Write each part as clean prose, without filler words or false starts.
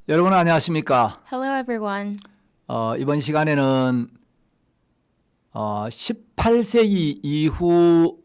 여러분 안녕하십니까? Hello, everyone. 이번 시간에는 18세기 이후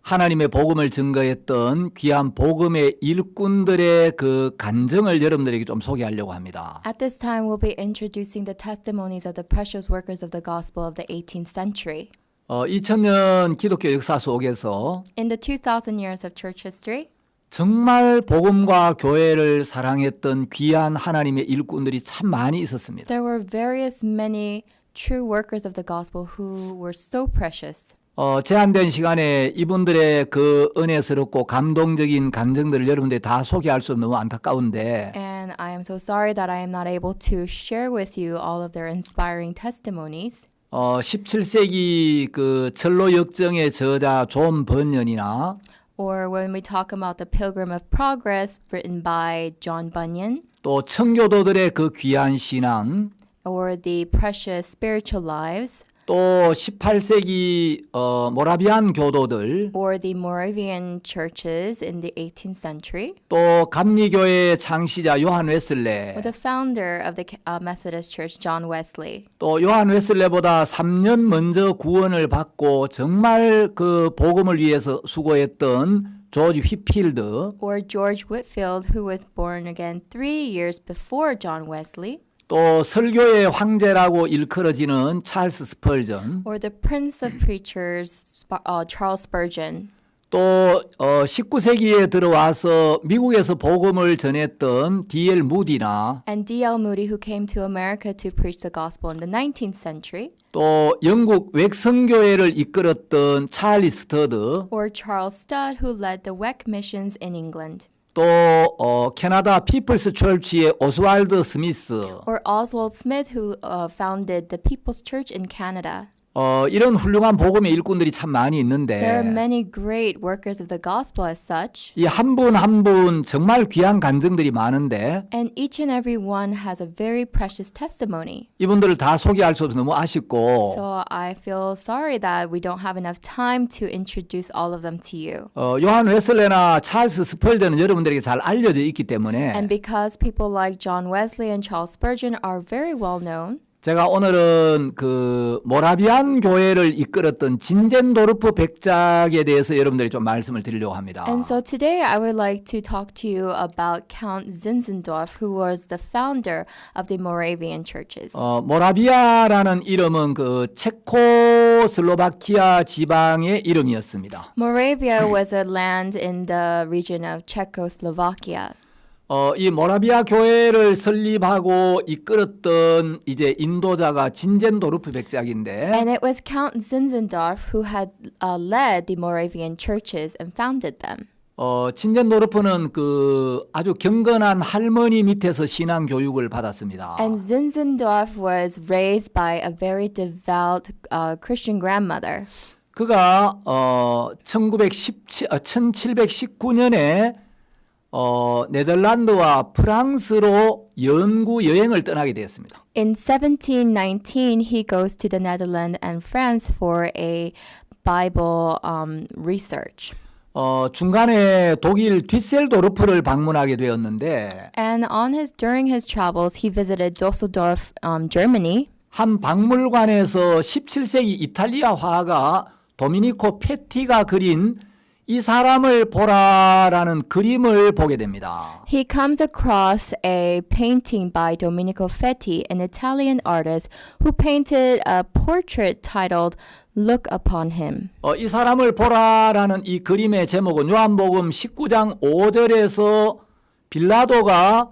하나님의 복음을 증거했던 귀한 복음의 일꾼들의 그 간증을 여러분들에게 좀 소개하려고 합니다. At this time, we'll be introducing the testimonies of the precious workers of the gospel of the 18th century. 2000년 기독교 역사 속에서 In the 2,000 years of church history, 정말 복음과 교회를 사랑했던 귀한 하나님의 일꾼들이 참 많이 있었습니다. there were many true workers of the gospel who were so precious. 제한된 시간에 이분들의 그 은혜스럽고 감동적인 간증들을 여러분들이 다 소개할 수 너무 안타까운데 And I am so sorry that I am not able to share with you all of their inspiring testimonies. 17세기 그 철로 역정의 저자 존 번연이나 Or when we talk about the Pilgrim of Progress written by John Bunyan, 또 청교도들의 그 귀한 신앙, or the precious spiritual lives, 또 18세기 모라비안 교도들, or the Moravian churches in the 18th century, 또 감리교회의 창시자 요한 or 웨슬레, the founder of the Methodist Church, John Wesley, 또 요한 웨슬레보다 3년 먼저 구원을 받고 정말 그 복음을 위해서 수고했던 조지 휘필드, or George Whitfield, who was born again 3 years before John Wesley, 또 설교의 황제라고 일컬어지는 찰스 스펄전, or the Prince of Preachers, Charles Spurgeon, 또 19세기에 들어와서 미국에서 복음을 전했던 D.L. 무디나 and D.L. Moody, who came to America to preach the gospel in the 19th century, 또 영국 웩성교회를 이끌었던 찰리 스터드, or Charles Studd, who led the WEC missions in England, 또 캐나다 피플스 철치의 오스왈드 스미스, or Oswald Smith, who founded the People's Church in Canada. 이런 훌륭한 복음의 일꾼들이 참 많이 There are 있는데 many great workers of the gospel as such, 이 한 분 한 분 정말 귀한 간증들이 많은데 and each and every one has a very precious testimony. 이분들을 다 소개할 수 없어서 너무 아쉽고 So I feel sorry that we don't have enough time to introduce all of them to you. 요한 웨슬레나 찰스 스펄전은 여러분들에게 잘 알려져 있기 때문에 And because people like John Wesley and Charles Spurgeon are very well known, 제가 오늘은 그 모라비안 교회를 이끌었던 진젠도르프 백작에 대해서 여러분들이 좀 말씀을 드리려고 합니다. and so today I would like to talk to you about Count Zinzendorf, who was the founder of the Moravian churches. 모라비아라는 이름은 그 체코슬로바키아 지방의 이름이었습니다. Moravia was a land in the region of Czechoslovakia. 이 모라비아 교회를 설립하고 이끌었던 이제 인도자가 진젠도르프 백작인데 And it was Count Zinzendorf who had led the Moravian churches and founded them. 진젠도르프는 그 아주 경건한 할머니 밑에서 신앙 교육을 받았습니다. And Zinzendorf was raised by a very devout Christian grandmother. 그가 1719년에 네덜란드와 프랑스로 연구 여행을 떠나게 되었습니다. In 1719, he goes to the Netherlands and France for a Bible research. 중간에 독일 뒤셀도르프를 방문하게 되었는데 And during his travels, he visited Düsseldorf, Germany. 한 박물관에서 17세기 이탈리아 화가 도미니코 페티가 그린 이 사람을 보라라는 그림을 보게 됩니다. He comes across a painting by Domenico Fetti, an Italian artist who painted a portrait titled Look Upon Him. 이 사람을 보라라는 이 그림의 제목은 요한복음 19장 5절에서 빌라도가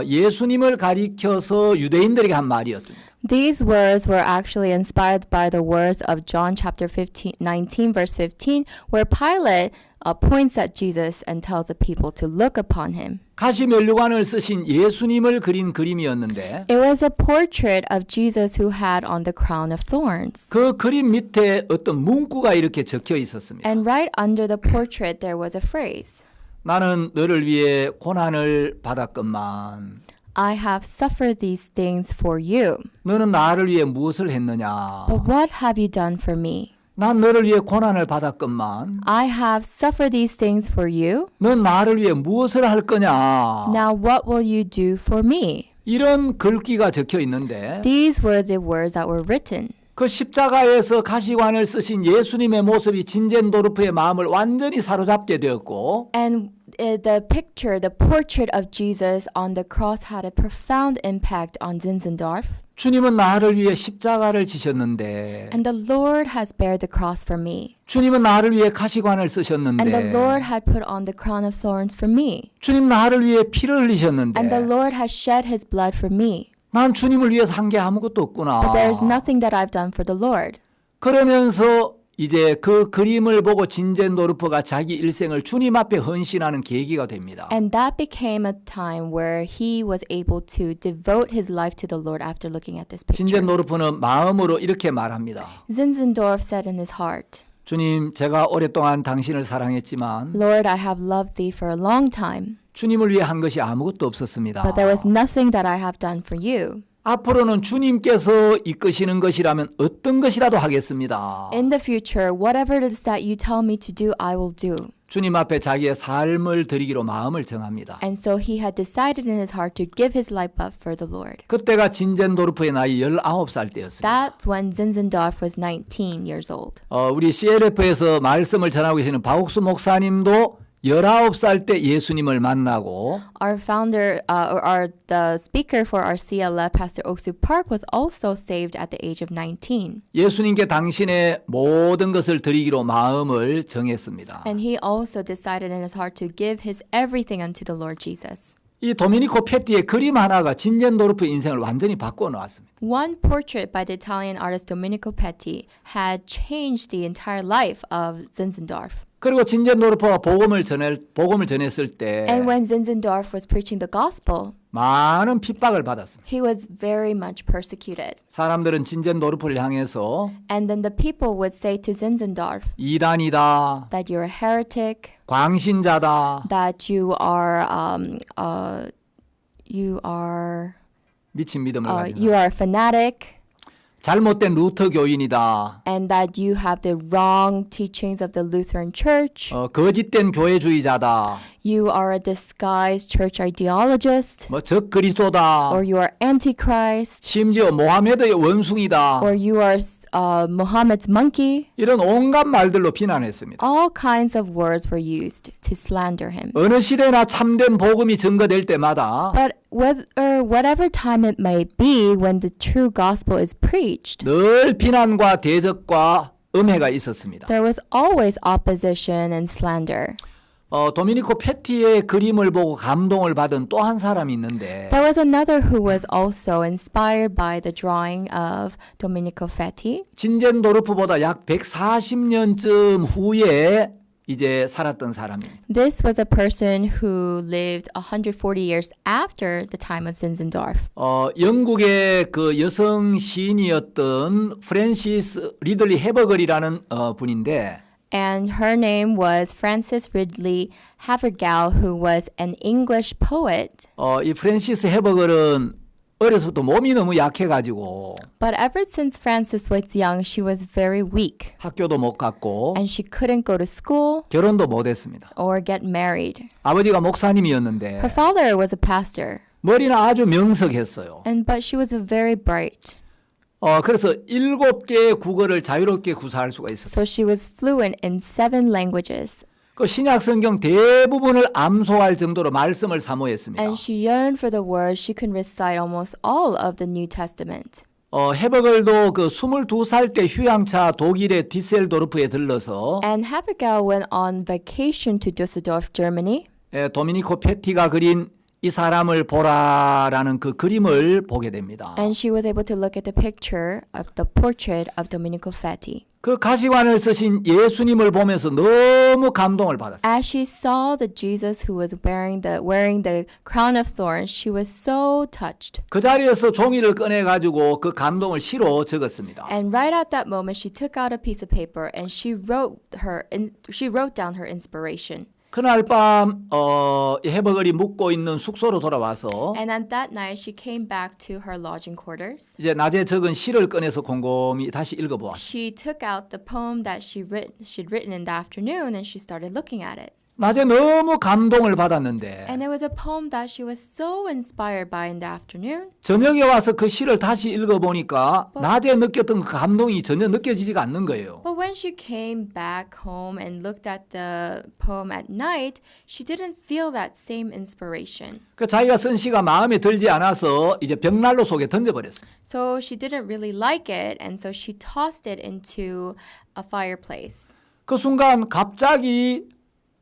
예수님을 가리켜서 유대인들에게 한 말이었습니다. These words were actually inspired by the words of John chapter 19, verse 15, where Pilate points at Jesus and tells the people to look upon him. 가시면류관을 쓰신 예수님을 그린 그림이었는데 It was a portrait of Jesus who had on the crown of thorns. 그 그림 밑에 어떤 문구가 이렇게 적혀 있었습니다. And right under the portrait there was a phrase, 나는 너를 위해 고난을 받았건만 I have suffered these things for you. 너는 나를 위해 무엇을 했느냐? But what have you done for me? 난 너를 위해 고난을 받았건만 I have suffered these things for you. 넌 나를 위해 무엇을 할 거냐. Now what will you do for me? 이런 글귀가 적혀 있는데 These were the words that were written. 그 십자가에서 가시관을 쓰신 예수님의 모습이 진젠도르프의 마음을 완전히 사로잡게 되었고 And the picture, the portrait of Jesus on the cross had a profound impact on Zinzendorf. 주님은 나를 위해 십자가를 지셨는데 And the Lord has bared the cross for me. 주님은 나를 위해 가시관을 And the 쓰셨는데 Lord had put on the crown of thorns for me. 주님 나를 위해 피를 흘리셨는데 And the Lord has shed his blood for me. 난 주님을 위해서 한 게 아무것도 없구나. But there is nothing that I've done for the Lord. 그러면서 이제 그 그림을 보고 진젠도르프가 자기 일생을 주님 앞에 헌신하는 계기가 됩니다. And that became a time where he was able to devote his life to the Lord after looking at this picture. 진젠도르프는 마음으로 이렇게 말합니다. Zinzendorf said in his heart, 주님, 제가 오랫동안 당신을 사랑했지만 Lord, I have loved thee for a long time, 주님을 위해 한 것이 아무것도 없었습니다. but there was nothing that I have done for you. 앞으로는 주님께서 이끄시는 것이라면 어떤 것이라도 하겠습니다. In the future, whatever it is that you tell me to do, I will do. 주님 앞에 자기의 삶을 드리기로 마음을 정합니다. And so he had decided in his heart to give his life up for the Lord. 그때가 진젠도르프의 나이 19살 때였습니다. That's when Zinzendorf was 19 years old. 우리 CLF에서 말씀을 전하고 계시는 박옥수 목사님도 19살 때 예수님을 만나고 Our founder, the speaker for our CLF, Pastor Oksu Park, was also saved at the age of 19. 예수님께 당신의 모든 것을 드리기로 마음을 정했습니다. And he also decided in his heart to give his everything unto the Lord Jesus. 이 도미니코 페티의 그림 하나가 진젠도르프 인생을 완전히 바꿔 놓았습니다. One portrait by the Italian artist Domenico Petti had changed the entire life of Zinzendorf. 그리고 진젠도르프가 복음을 전했을 때 And when Zinzendorf was preaching the gospel, 많은 핍박을 받았습니다. he was very much persecuted. 사람들은 진젠도르프를 향해서 And then the people would say to Zinzendorf 이단이다, that you're a heretic, 광신자다, that you are 미친 믿음을 가진 you 사람, are a fanatic, 잘못된 루터 교인이다, and that you have the wrong teachings of the Lutheran Church. 거짓된 교회주의자다, You are a disguised church ideologist, 적그리스도다, or you are antichrist, 심지어 모하메드의 원숭이다. or you are Muhammad's monkey. 이런 온갖 말들로 비난했습니다. All kinds of words were used to slander him. 어느 시대나 참된 복음이 증거될 때마다 But whatever time it may be when the true gospel is preached, 늘 비난과 대적과 음해가 있었습니다. there was always opposition and slander. 도미니코 페티의 그림을 보고 감동을 받은 또 한 사람이 있는데 There was another who was also inspired by the drawing of Domenico Fetti. 진젠도르프보다 약 140년쯤 후에 이제 살았던 사람입니다. This was a person who lived 140 years after the time of Zinzendorf. 영국의 그 여성 시인이었던 프랜시스 리들리 해버걸이라는 분인데 And her name was Frances Ridley Havergal, who was an English poet. 이 프랜시스 해버걸은 어려서부터 몸이 너무 약해가지고 But ever since Frances was young, she was very weak. 학교도 못 갔고 And she couldn't go to school 결혼도 못했습니다. or get married. 아버지가 목사님이었는데 Her father was a pastor, 머리는 아주 명석했어요. but she was very bright. 그래서 7개의 국어를 자유롭게 구사할 수가 있었어요. So she was fluent in 7 languages. 그 신약 성경 대부분을 암소할 정도로 말씀을 사모했습니다. And she yearned for the words. She could recite almost all of the New Testament. 해버걸도 그 22살 때 휴양차 독일의 디셀도르프에 들러서 And Havergal went on vacation to Düsseldorf, Germany. 도미니코 페티가 그린 이 사람을 보라라는 그 그림을 보게 됩니다. And she was able to look at the picture of the portrait of Domenico Fetti. 그 가시관을 쓰신 예수님을 보면서 너무 감동을 받았어요. As she saw the Jesus who was wearing the crown of thorns, she was so touched. 그 자리에서 종이를 꺼내 가지고 그 감동을 시로 적었습니다. And right at that moment, she took out a piece of paper and she wrote down her inspiration. 그날 밤 해버글이 묵고 있는 숙소로 돌아와서 And at that night, she came back to her lodging quarters. 이제 낮에 적은 시를 꺼내서 곰곰이 다시 읽어보았어요. She took out the poem that she'd written in the afternoon and she started looking at it. 낮에 너무 감동을 받았는데 And it was a poem that she was so inspired by in the afternoon. 저녁에 와서 그 시를 다시 읽어보니까 낮에 느꼈던 그 감동이 전혀 느껴지지가 않는 거예요. But when she came back home and looked at the poem at night, she didn't feel that same inspiration. 그 자기가 쓴 시가 마음에 들지 않아서 이제 벽난로 속에 던져버렸어요. So she didn't really like it, and so she tossed it into a fireplace. 그 순간 갑자기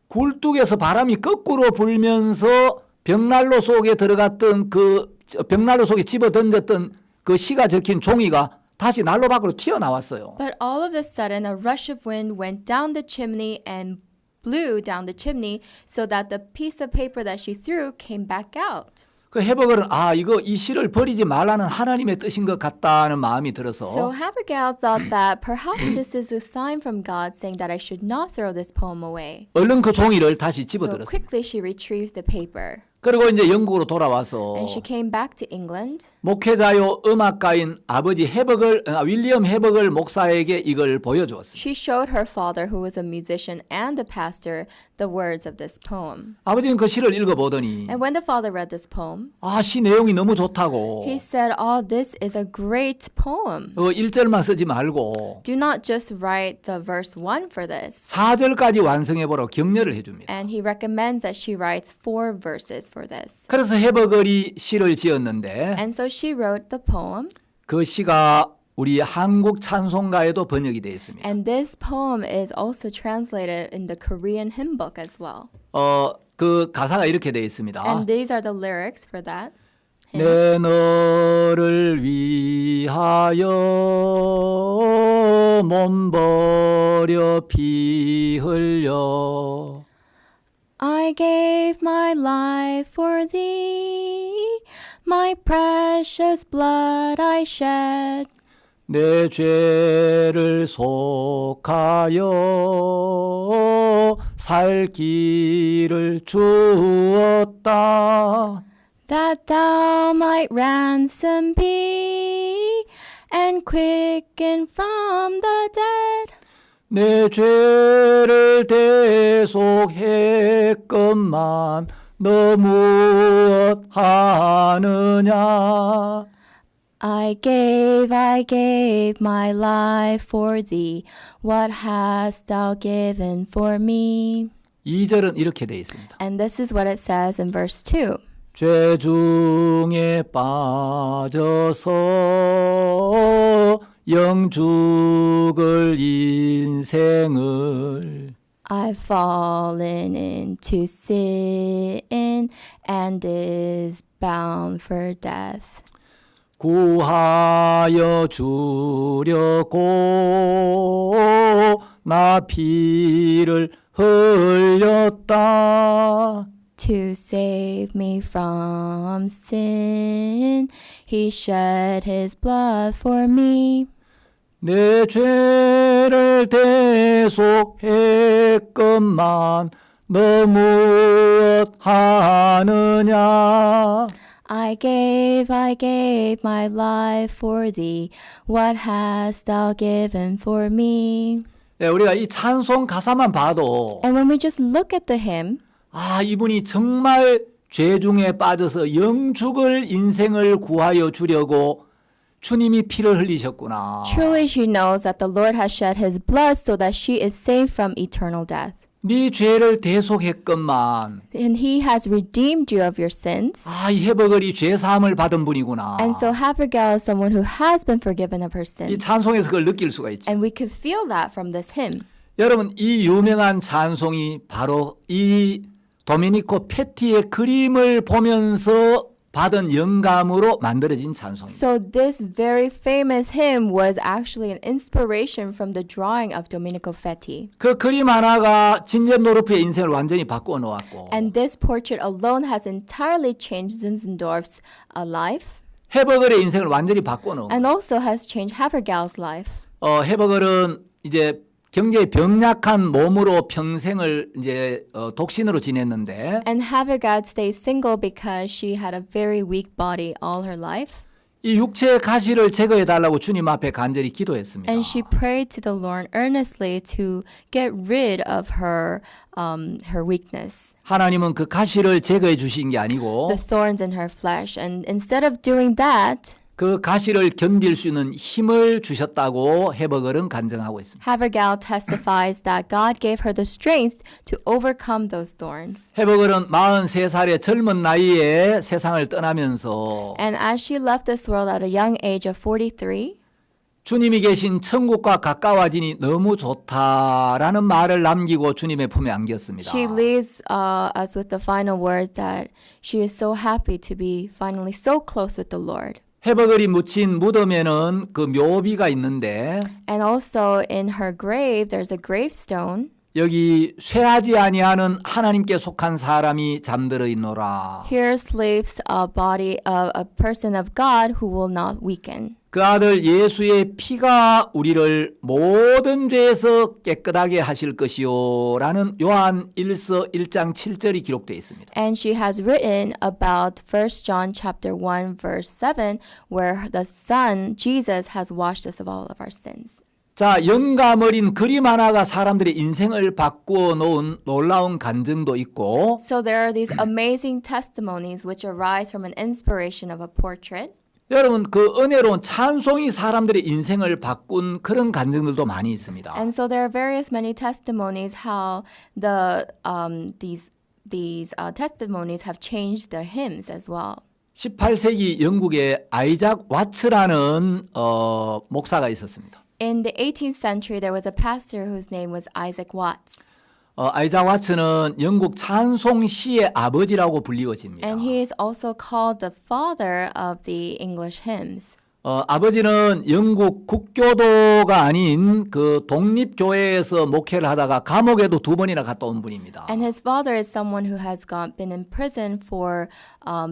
굴뚝에서 바람이 거꾸로 불면서 벽난로 속에 들어갔던 그 벽난로 속에 집어 던졌던 그 시가 적힌 종이가 다시 난로 밖으로 튀어나왔어요. But all of a sudden, a rush of wind went down the chimney and blew down the chimney so that the piece of paper that she threw came back out. 그 해버글은 이거 이 시를 버리지 말라는 하나님의 뜻인 것 같다는 마음이 So 들어서 Abigail thought that perhaps this is a sign from God saying that I should not throw this poem away. 얼른 그 종이를 다시 So 집어들었어요. quickly she retrieved the paper. 그리고 이제 영국으로 돌아와서 And she came back to England. 목회자요 음악가인 아버지 윌리엄 해버글 목사에게 이걸 보여주었어요. She showed her father, who was a musician and a pastor, the words of this poem. 아버지는 그 시를 읽어보더니 And when the father read this poem, 시 내용이 너무 좋다고 he said, "Oh, this is a great poem. 1절만 쓰지 말고 Do not just write the verse 1 for this." 4절까지 완성해보라고 격려를 해줍니다. And he recommends that she writes 4 verses for this. 그래서 해버글이 시를 지었는데 And so she wrote the poem, 그 시가 우리 한국 찬송가에도 번역이 되어 있습니다. and this poem is also translated in the Korean hymn book as well. 그 가사가 이렇게 되어 있습니다. And these are the lyrics for that. 내 너를 위하여 몸 버려 피 흘려 I gave my life for thee, my precious blood I shed. 내 죄를 속하여 살 길을 주었다. That thou might ransom be and quicken from the dead. 내 죄를 대속했건만 너 무엇 하느냐. I gave my life for thee. What hast thou given for me? 2절은 이렇게 되어 있습니다. And this is what it says in verse 2. 죄 중에 빠져서 영 죽을 인생을 I've fallen into sin and is bound for death. 구하여 주려고 나 피를 흘렸다. To save me from sin, he shed his blood for me. 내 죄를 대속했건만 너 무엇 하느냐. I gave my life for thee. What hast thou given for me? 네, 우리가 이 찬송 가사만 봐도 And when we just look at the hymn, 이분이 정말 죄 중에 빠져서 영 죽을 인생을 구하여 주려고 주님이 피를 흘리셨구나. truly she knows that the Lord has shed his blood so that she is saved from eternal death. 네 죄를 대속했건만 And he has redeemed you of your sins. 이 해버글이 죄 사함을 받은 분이구나. And so Abigail is someone who has been forgiven of her 이 sins. 찬송에서 그걸 느낄 수가 있죠. And we could feel that from this hymn. 여러분 이 유명한 찬송이 바로 이 도미니코 페티의 그림을 보면서 받은 영감으로 만들어진 찬송입니다. So this very famous hymn was actually an inspiration from the drawing of Domenico Fetti. 그 그림 하나가 진젠노르프의 인생을 완전히 바꾸어 놓았고 And this portrait alone has entirely changed Zinzendorf's life 해버글의 인생을 완전히 바꾸어 놓은 and also has changed Havergal's life. 해버글은 이제 굉장히 병약한 몸으로 평생을 이제 독신으로 지냈는데 And Habagat stayed single because she had a very weak body all her life. 이 육체의 가시를 제거해 달라고 주님 앞에 간절히 기도했습니다. And she prayed to the Lord earnestly to get rid of her weakness, 하나님은 그 가시를 제거해 주신 게 아니고 the thorns in her flesh. And instead of doing that, 그 가시를 견딜 수 있는 힘을 주셨다고 헤버글은 간증하고 있습니다. Habagal testifies that God gave her the strength to overcome those thorns. 헤버글은 43살의 젊은 나이에 세상을 떠나면서 And as she left this world at a young age of 43, 주님이 계신 천국과 가까워지니 너무 좋다라는 말을 남기고 주님의 품에 안겼습니다. she leaves us with the final words that she is so happy to be finally so close with the Lord. 헤버글이 묻힌 무덤에는 그 묘비가 있는데 And also in her grave, there's a gravestone. 여기 쇠하지 아니하는 하나님께 속한 사람이 잠들어 있노라. Here sleeps a body of a person of God who will not weaken. 그 아들 예수의 피가 우리를 모든 죄에서 깨끗하게 하실 것이요 라는 요한 1서 1장 7절이 기록되어 있습니다. And she has written about 1 John chapter 1 verse 7 where the Son, Jesus, has washed us of all of our sins. 자, 영감 어린 그림 하나가 사람들의 인생을 바꾸어 놓은 놀라운 간증도 있고 So there are these amazing testimonies which arise from an inspiration of a portrait. 여러분 그 은혜로운 찬송이 사람들의 인생을 바꾼 그런 간증들도 많이 있습니다. And so there are various many testimonies how these testimonies have changed their hymns as well. 18세기 영국에 아이작 와츠라는 목사가 있었습니다. In the 18th century, there was a pastor whose name was Isaac Watts. 아이작 와츠는 영국 찬송시의 아버지라고 불리워집니다. And he is also called the father of the English hymns. 아버지는 영국 국교도가 아닌 그 독립교회에서 목회를 하다가 감옥에도 2번이나 갔다 온 분입니다. And his father is someone who has been in prison for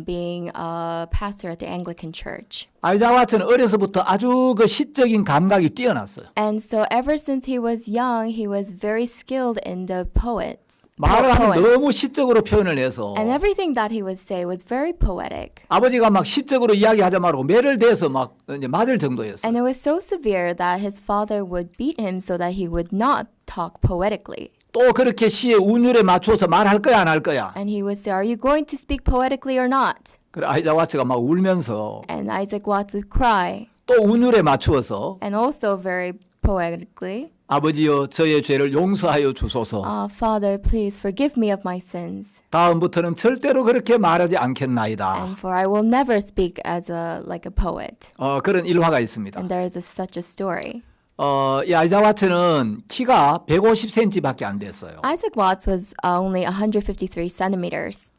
being a pastor at the Anglican Church. 아이작 와츠는 어려서부터 아주 그 시적인 감각이 뛰어났어요. And so ever since he was young, he was very skilled in the poets. 말을 하면 poems. 너무 시적으로 표현을 해서 And everything that he would say was very poetic. 아버지가 막 시적으로 이야기하자 말고 매를 대서 막 이제 맞을 정도였어요. And it was so severe that his father would beat him so that he would not talk poetically. 또 그렇게 시의 운율에 맞춰서 말할 거야 안 할 거야. And he would say, "Are you going to speak poetically or not?" 그래 아이작 와츠가 막 울면서 And Isaac Watts would cry, 또 운율에 맞추어서 and also very poetically, 아버지여 저의 죄를 용서하여 주소서. Father, please forgive me of my sins. 다음부터는 절대로 그렇게 말하지 않겠나이다. And for I will never speak as like a poet. 그런 일화가 있습니다. And there is such a story. 이 아이작 와츠는 키가 150cm밖에 안 됐어요. Isaac Watts was only 153 centimeters.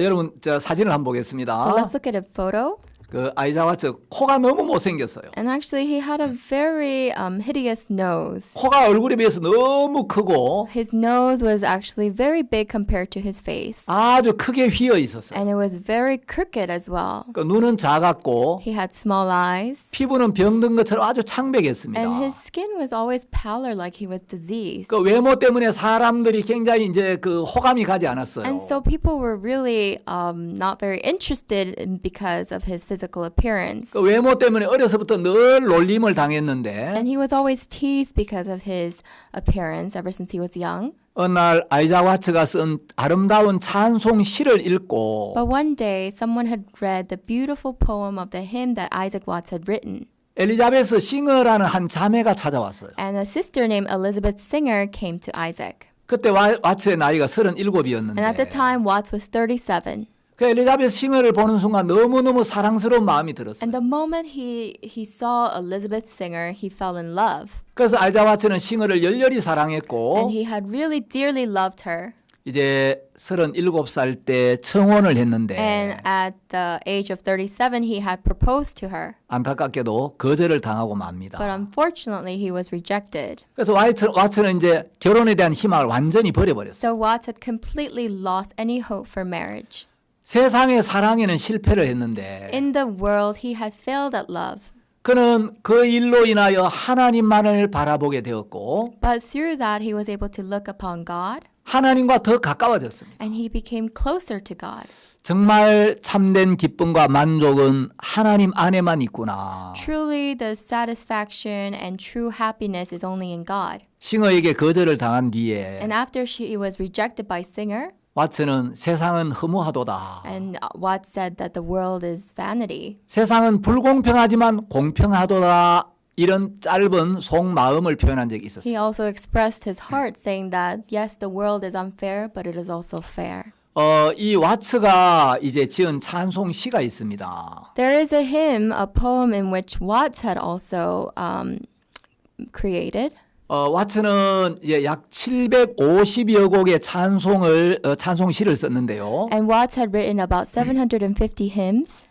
여러분 저 사진을 한번 So 보겠습니다. let's look at a photo. 그 아이작 와츠 코가 너무 못생겼어요. And actually, he had a very hideous nose. 코가 얼굴에 비해서 너무 크고 His nose was actually very big compared to his face. 아주 크게 휘어 있었어요. And it was very crooked as well. 그 눈은 작았고 He had small eyes. 피부는 병든 것처럼 아주 창백했습니다. And his skin was always pallor like he was diseased. 그 외모 때문에 사람들이 굉장히 이제 그 호감이 가지 않았어요. And so people were really not very interested because of his physical appearance. 그 외모 때문에 어려서부터 늘 놀림을 당했는데 And he was always teased because of his appearance ever since he was young. 어느 날 아이작 와츠가 쓴 아름다운 찬송 시를 읽고 But one day, someone had read the beautiful poem of the hymn that Isaac Watts had written. 엘리자베스 싱어라는 한 자매가 찾아왔어요. And a sister named Elizabeth Singer came to Isaac. 그때 와츠의 나이가 And at the 37이었는데 time, Watts was 37. 그 엘리자베스 싱어를 보는 순간 너무너무 사랑스러운 마음이 들었어요. And the moment he saw Elizabeth Singer, he fell in love. 그래서 아이작 와츠는 싱어를 열렬히 사랑했고 And he had really dearly loved her. 이제 37살 때 청혼을 했는데 And at the age of 37, he had proposed to her. 안타깝게도 거절을 당하고 맙니다. But unfortunately, he was rejected. 그래서 와츠는 이제 결혼에 대한 희망을 완전히 버려버렸어요. So Watts had completely lost any hope for marriage. 세상의 사랑에는 실패를 했는데 In the world, he had failed at love. 그는 그 일로 인하여 하나님만을 바라보게 되었고 But through that, he was able to look upon God, 하나님과 더 가까워졌습니다. and he became closer to God. 정말 참된 기쁨과 만족은 하나님 안에만 있구나. Truly, the satisfaction and true happiness is only in God. 싱어에게 거절을 당한 뒤에 And after she was rejected by Singer, 왓츠는 세상은 허무하도다. and Watts said that the world is vanity. 세상은 불공평하지만 공평하도다. 이런 짧은 속마음을 표현한 적이 있었어요. He also expressed his heart, saying that yes, the world is unfair, but it is also fair. 이 왓츠가 이제 지은 찬송 시가 있습니다. There is a hymn, a poem in which Watts had also created. 왓츠는 이제 약 750여 곡의 찬송시를 썼는데요. And Watts had written about 750 hymns.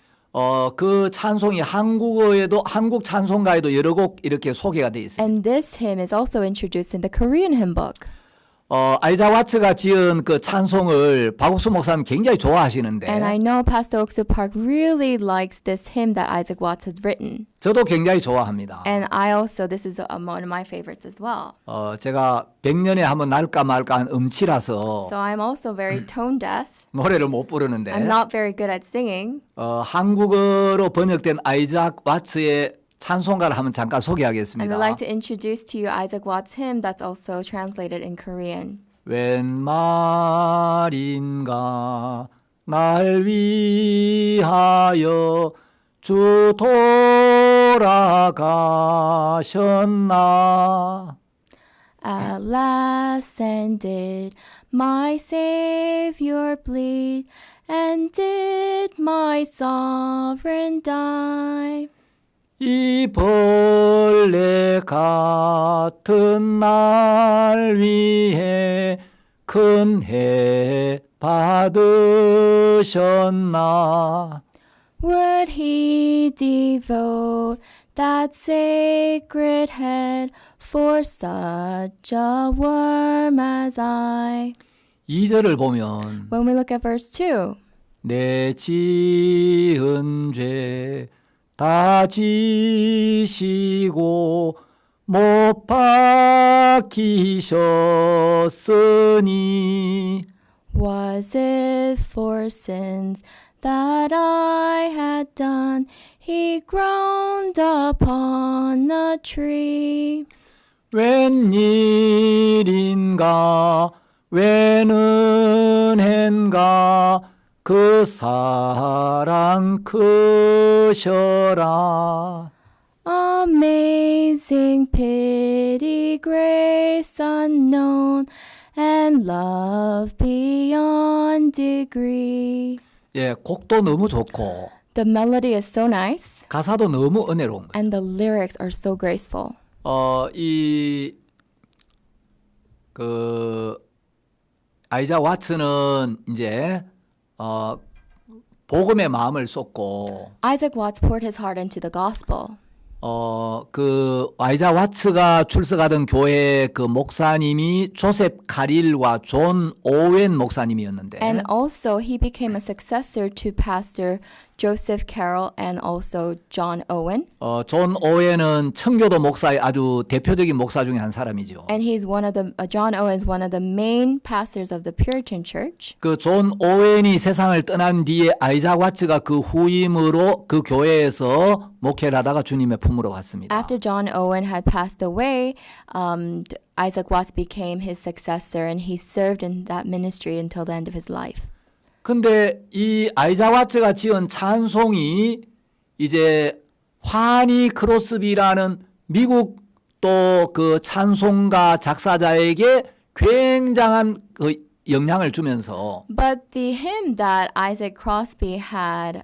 그 찬송이 한국 찬송가에도 여러 곡 이렇게 소개가 되어 있습니다. And this hymn is also introduced in the Korean hymn book. 아이자 왓츠가 지은 그 찬송을 박옥수 목사님 굉장히 좋아하시는데 And I know Pastor Oksu Park really likes this hymn that Isaac Watts has written. 저도 굉장히 좋아합니다. And I also, this is one of my favorites as well. 제가 100년에 한번 날까 말까 한 음치라서 So I'm also very tone deaf. 노래를 못 부르는데 I'm not very good at singing. 한국어로 번역된 아이작 왓츠의 찬송가를 한번 잠깐 And 소개하겠습니다. I'd like to introduce to you Isaac Watts' hymn that's also translated in Korean. 웬 말인가 날 위하여 주 돌아가셨나 Alas, and did my Savior bleed, and did my sovereign die? 이 벌레 같은 날 위해 큰 해 받으셨나 Would he devote that sacred head for such a worm as I? 2절을 보면 When we look at verse 2, 내 지은 죄 다 지시고 못 박히셨으니 was it for sins that I had done? He groaned upon a tree. 웬일인가 웬은혜인가 그 사랑 크셔라 Amazing pity, grace unknown, and love beyond degree. 예, 곡도 너무 좋고 The melody is so nice, 가사도 너무 은혜로운 거예요. and the lyrics are so graceful. 아이자 왓츠는 이제 복음의 마음을 쏟고 Isaac Watts poured his heart into the gospel. 아이자 왓츠가 출석하던 교회 그 목사님이 조셉 카릴과 존 오웬 목사님이었는데 And also, he became a successor to Pastor Joseph Carroll and also John Owen. 존 오웬은 청교도 목사의 아주 대표적인 목사 중에 한 사람이죠. And he's one of the, John Owen is one of the main pastors of the Puritan Church. 그 존 오웬이 세상을 떠난 뒤에 아이자 왓츠가 그 후임으로 그 교회에서 목회를 하다가 주님의 품으로 갔습니다. After John Owen had passed away, Isaac Watts became his successor and he served in that ministry until the end of his life. 근데 이 아이자 왓츠가 지은 찬송이 이제 화니 크로스비라는 미국 또 그 찬송가 작사자에게 굉장한 그 영향을 주면서 But the hymn that Isaac Crosby had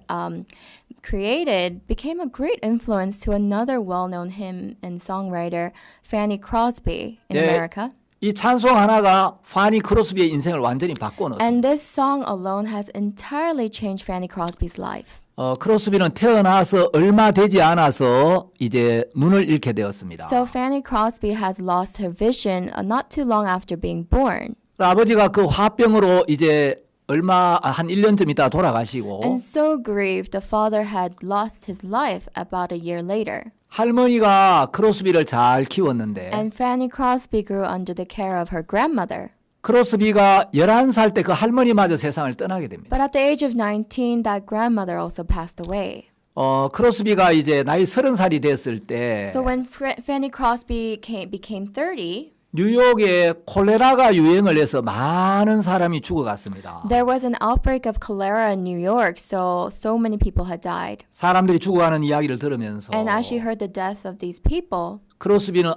created became a great influence to another well-known hymn and songwriter, Fanny Crosby, in 예, America. 이 찬송 하나가 파니 크로스비의 인생을 완전히 바꿔놓았어요. And this song alone has entirely changed Fanny Crosby's life. 크로스비는 태어나서 얼마 되지 않아서 이제 눈을 잃게 되었습니다. So Fanny Crosby has lost her vision not too long after being born. 아버지가 그 화병으로 이제 한 1년쯤 있다가 돌아가시고 And so grieved, the father had lost his life about a year later. 할머니가 크로스비를 잘 키웠는데 And Fanny Crosby grew under the care of her grandmother. 크로스비가 11살 때 그 할머니마저 세상을 떠나게 됩니다. But at the age of 19, that grandmother also passed away. 크로스비가 이제 나이 30살이 됐을 때 So when Fanny Crosby became 30, 뉴욕에 콜레라가 유행을 해서 많은 사람이 죽어갔습니다. there was an outbreak of cholera in New York, so many people had died. 사람들이 죽어가는 이야기를 들으면서 And as she heard the death of these people, 크로스비는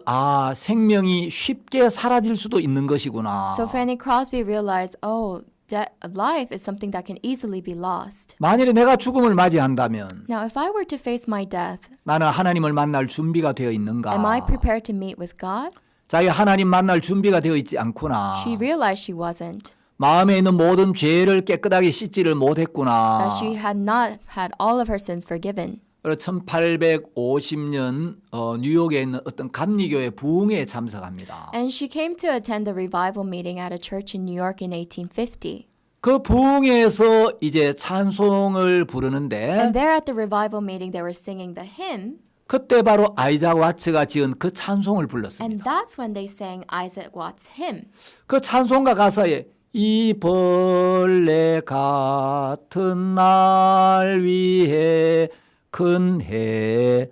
생명이 쉽게 사라질 수도 있는 것이구나. so Fanny Crosby realized, life is something that can easily be lost. 만일에 내가 죽음을 맞이한다면 Now, if I were to face my death, 나는 하나님을 만날 준비가 되어 있는가? am I prepared to meet with God? 자기 하나님 만날 준비가 되어 있지 않구나. She realized she wasn't, 마음에 있는 모든 죄를 깨끗하게 씻지를 못했구나. that she had not had all of her sins forgiven. 1850년 뉴욕에 있는 어떤 감리교회 부흥회에 참석합니다. And she came to attend the revival meeting at a church in New York in 1850. 그 부흥회에서 이제 찬송을 부르는데 And there at the revival meeting, they were singing the hymn. 그때 바로 아이작 와츠가 지은 그 찬송을 불렀습니다. And that's when they sang Isaac Watts' hymn. 그 찬송가 가사에 이 벌레 같은 날 위해 큰 해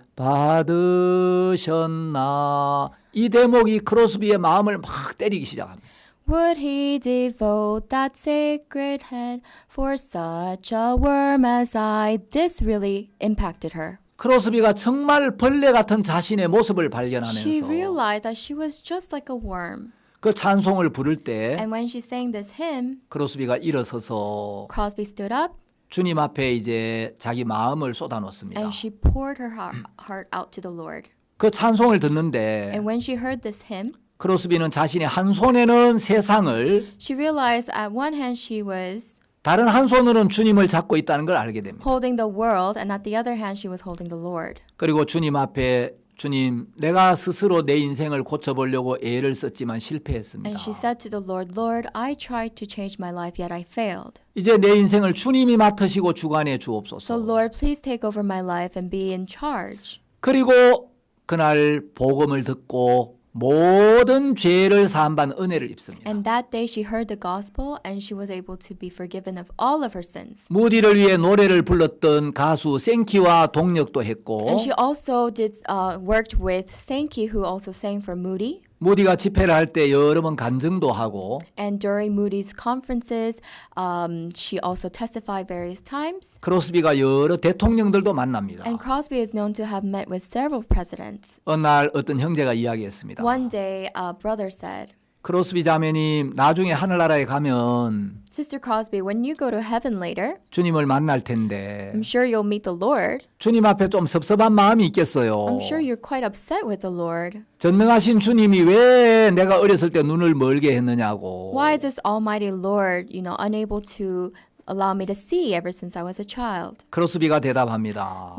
받으셨나 이 대목이 크로스비의 마음을 막 때리기 시작합니다. Would he devote that sacred head for such a worm as I? This really impacted her. 크로스비가 정말 벌레 같은 자신의 모습을 She 발견하면서 realized that she was just like a worm. 그 찬송을 부를 때 And when she sang this hymn, 크로스비가 일어서서 Crosby stood up 주님 앞에 이제 자기 마음을 쏟아놓습니다. and she poured her heart out to the Lord. 그 찬송을 듣는데 And when she heard this hymn, 크로스비는 자신의 한 손에는 세상을 she realized at one hand she was 다른 한 손으로는 주님을 잡고 있다는 걸 알게 됩니다. holding the world, and at the other hand she was holding the Lord. 그리고 주님 앞에 주님, 내가 스스로 내 인생을 고쳐보려고 애를 썼지만 실패했습니다. And she said to the Lord, Lord, I tried to change my life, yet I failed. 이제 내 인생을 주님이 맡으시고 주관해 So 주옵소서. Lord, please take over my life and be in charge. 그리고 그날 복음을 듣고 모든 죄를 사함받는 은혜를 입습니다. And that day she heard the gospel and she was able to be forgiven of all of her sins. 무디를 위해 노래를 불렀던 가수 생키와 동력도 했고 And she also worked with Sankey, who also sang for Moody. 무디가 집회를 할 때 여러 번 간증도 하고 And during Moody's conferences, she also testified various times. 크로스비가 여러 대통령들도 만납니다. And Crosby is known to have met with several presidents. 어느 날 어떤 형제가 이야기했습니다. One day, a brother said, 크로스비 자매님 나중에 하늘나라에 가면 Sister Crosby, when you go to heaven later, 주님을 만날 텐데 I'm sure you'll meet the Lord. 주님 앞에 좀 섭섭한 마음이 있겠어요. I'm sure you're quite upset with the Lord. 전능하신 주님이 왜 내가 어렸을 때 눈을 멀게 했느냐고. Why is this Almighty Lord, unable to allow me to see ever since I was a child? 크로스비가 대답합니다.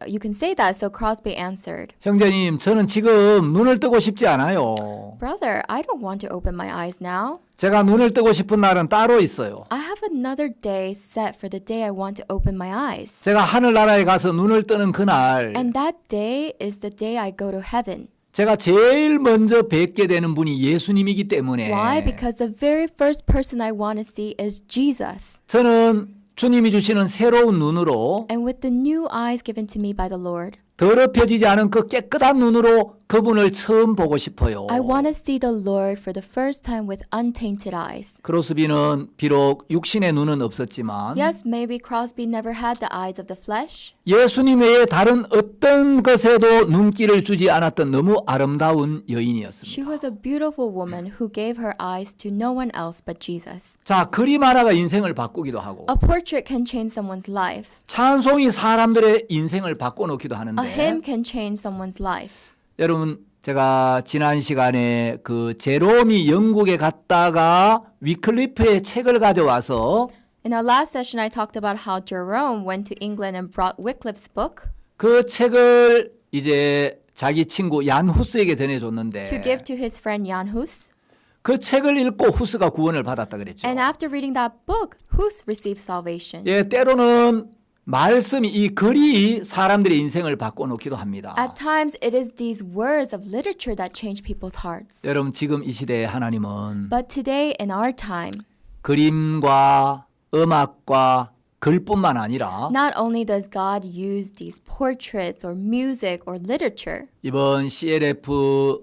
You can say that. So Crosby answered, 형제님, 저는 지금 눈을 뜨고 싶지 않아요. Brother, I don't want to open my eyes now. 제가 눈을 뜨고 싶은 날은 따로 있어요. I have another day set for the day I want to open my eyes. 제가 하늘나라에 가서 눈을 뜨는 그날 And that day is the day I go to heaven. 제가 제일 먼저 뵙게 되는 분이 예수님이기 때문에 Why? Because the very first person I want to see is Jesus. 저는 주님이 주시는 새로운 눈으로 And with the new eyes given to me by the Lord, 더럽혀지지 않은 그 깨끗한 눈으로 그분을 처음 보고 싶어요. I want to see the Lord for the first time with untainted eyes. 크로스비는 비록 육신의 눈은 없었지만 Yes, maybe Crosby never had the eyes of the flesh, 예수님 외에 다른 어떤 것에도 눈길을 주지 않았던 너무 아름다운 여인이었습니다. she was a beautiful woman who gave her eyes to no one else but Jesus. 자, 그림 하나가 인생을 바꾸기도 하고 A portrait can change someone's life. 찬송이 사람들의 인생을 바꿔놓기도 A 하는데 hymn can change someone's life. 여러분 제가 지난 시간에 그 제롬이 영국에 갔다가 위클리프의 책을 가져와서 In our last session, I talked about how Jerome went to England and brought Wycliffe's book 그 책을 이제 자기 친구 얀 후스에게 전해줬는데 to give to his friend Jan Hus. 그 책을 읽고 후스가 구원을 받았다 그랬죠. And after reading that book, Hus received salvation. 예, 때로는 말씀이 이 글이 사람들의 인생을 바꿔놓기도 합니다. At times, it is these words of literature that change people's hearts. 여러분 지금 이 시대에 하나님은 But today, in our time, 그림과 음악과 글뿐만 아니라 not only does God use these portraits or music or literature, 이번 CLF